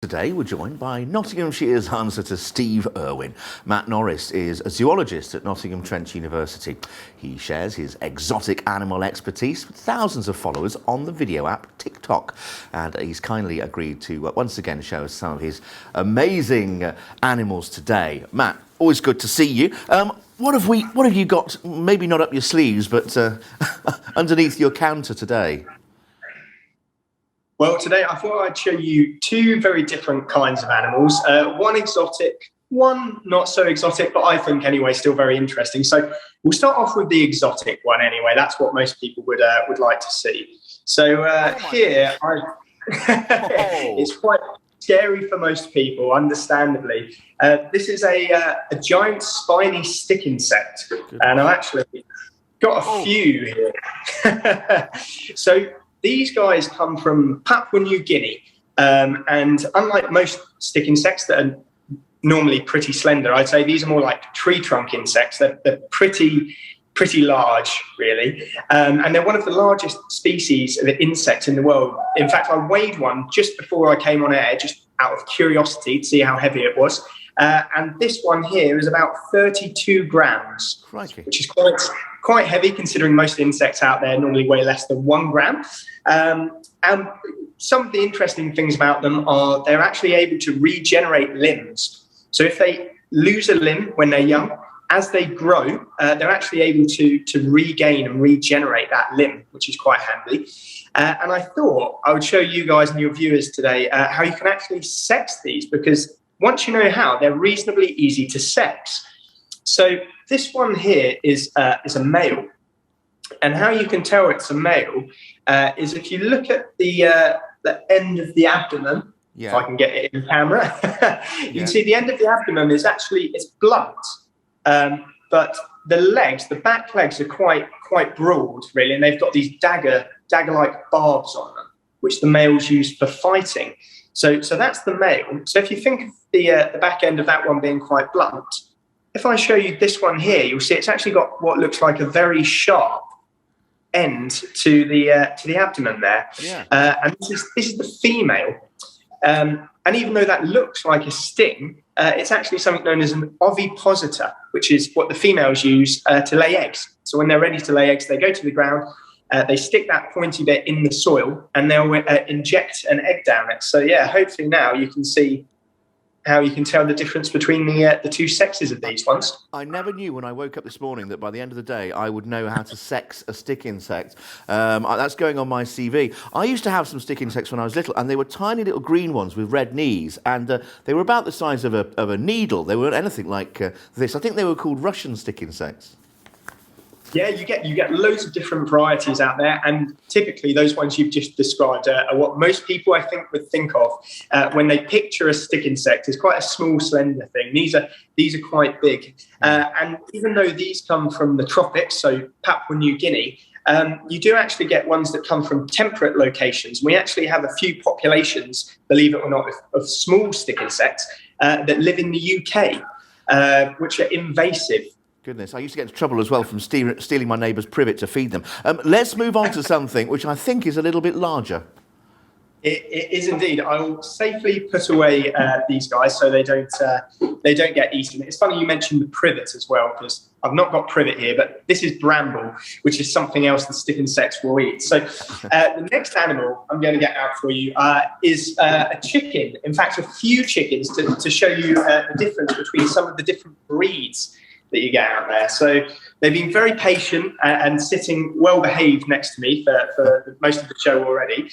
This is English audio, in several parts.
Today we're joined by Nottinghamshire's answer to Steve Irwin. Matt Norris is a zoologist at Nottingham Trent University. He shares his exotic animal expertise with thousands of followers on the video app TikTok. And he's kindly agreed to once again show us some of his amazing animals today. Matt, always good to see you. What have you got, maybe not up your sleeves, but underneath your counter today? Well, today I thought I'd show you two very different kinds of animals. One exotic, one not so exotic, but I think anyway still very interesting. So we'll start off with the exotic one anyway. That's what most people would like to see. So here, it's quite scary for most people, understandably. This is a giant spiny stick insect, and I've actually got a few here. So these guys come from Papua New Guinea, and unlike most stick insects that are normally pretty slender, I'd say these are more like tree trunk insects. They're pretty large, really, and they're one of the largest species of insects in the world. In fact, I weighed one just before I came on air, just out of curiosity to see how heavy it was, and this one here is about 32 grams, which is quite heavy considering most insects out there normally weigh less than 1 gram. And some of the interesting things about them are they're actually able to regenerate limbs. So if they lose a limb when they're young, as they grow, they're actually able to regain and regenerate that limb, which is quite handy. And I thought I would show you guys and your viewers today how you can actually sex these, because once you know how, they're reasonably easy to sex. So this one here is a male. And how you can tell it's a male is if you look at the end of the abdomen, if I can get it in camera, you can see the end of the abdomen is it's blunt. But the legs, the back legs are quite broad, really, and they've got these dagger-like barbs on them, which the males use for fighting. So that's the male. So if you think of the back end of that one being quite blunt, if I show you this one here, you'll see it's actually got what looks like a very sharp end to the abdomen there. And this is the female. And even though that looks like a sting, it's actually something known as an ovipositor, which is what the females use to lay eggs. So when they're ready to lay eggs, they go to the ground, they stick that pointy bit in the soil, and they'll inject an egg down it. So yeah, hopefully now you can see how you can tell the difference between the two sexes of these ones. I never knew when I woke up this morning that by the end of the day I would know how to sex a stick insect. That's going on my CV. I used to have some stick insects when I was little, and they were tiny little green ones with red knees, and they were about the size of a needle. They weren't anything like this. I think they were called Russian stick insects. Yeah, you get loads of different varieties out there, and typically those ones you've just described are what most people, I think, would think of when they picture a stick insect. It's quite a small, slender thing. These are quite big, and even though these come from the tropics, so Papua New Guinea, you do actually get ones that come from temperate locations. We actually have a few populations, believe it or not, of small stick insects that live in the UK, which are invasive. Goodness, I used to get into trouble as well from stealing my neighbour's privet to feed them. Let's move on to something which I think is a little bit larger. It is indeed. I will safely put away these guys so they don't get eaten. It's funny you mentioned the privet as well, because I've not got privet here, but this is bramble, which is something else that stick insects will eat. So the next animal I'm going to get out for you is a chicken. In fact, a few chickens to show you the difference between some of the different breeds that you get out there. So they've been very patient and sitting well behaved next to me for most of the show already.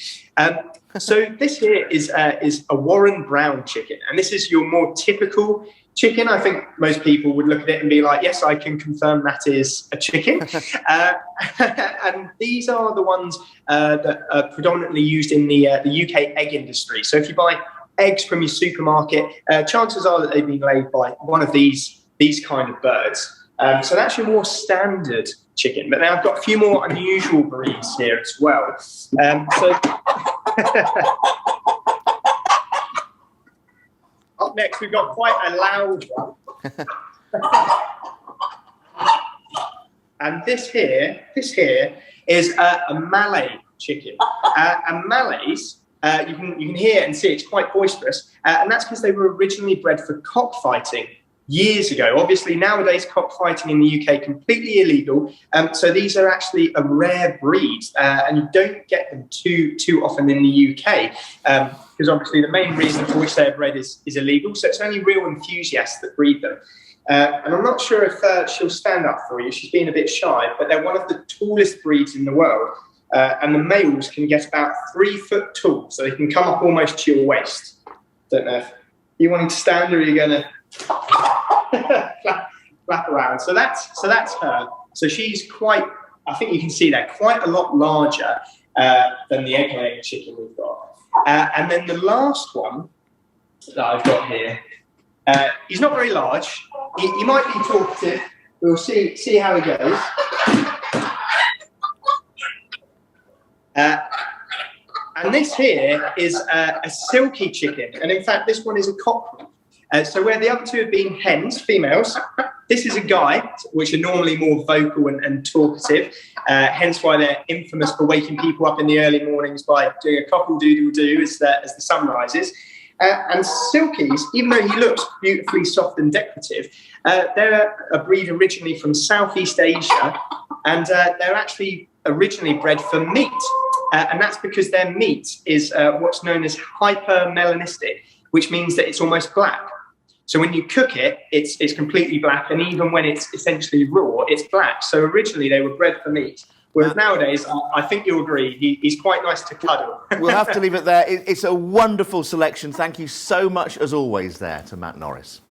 So this here is a Warren Brown chicken, and this is your more typical chicken. I think most people would look at it and be like, yes, I can confirm that is a chicken. And these are the ones that are predominantly used in the UK egg industry. So if you buy eggs from your supermarket, chances are that they've been laid by one of these kind of birds. So that's your more standard chicken. But now I've got a few more unusual breeds here as well. Up next, we've got quite a loud one. And this here is a Malay chicken. And Malays You can hear and see it's quite boisterous, and that's because they were originally bred for cockfighting years ago. Obviously, nowadays cockfighting in the UK completely illegal. So these are actually a rare breed, and you don't get them too often in the UK, because obviously the main reason for which they're bred is illegal. So it's only real enthusiasts that breed them. And I'm not sure if she'll stand up for you. She's being a bit shy, but they're one of the tallest breeds in the world. And the males can get about 3 foot tall, so they can come up almost to your waist. Don't know if you wanting to stand or are you going to flap around. So that's her. So she's quite, I think you can see that, quite a lot larger than the egg-laying chicken we've got. And then the last one that I've got here, he's not very large. He might be talkative. We'll see how he goes. And this here is a silky chicken, and in fact this one is a cockerel. So where the other two have been hens, females, this is a guy, which are normally more vocal and talkative, hence why they're infamous for waking people up in the early mornings by doing a cockle-doodle-doo as the sun rises. And silkies, even though he looks beautifully soft and decorative, they're a breed originally from Southeast Asia, and they're actually originally bred for meat. And that's because their meat is what's known as hypermelanistic, which means that it's almost black. So when you cook it, it's completely black, and even when it's essentially raw, it's black. So originally they were bred for meat. Whereas nowadays, I think you'll agree, he's quite nice to cuddle. We'll have to leave it there. It's a wonderful selection. Thank you so much, as always, there to Matt Norris.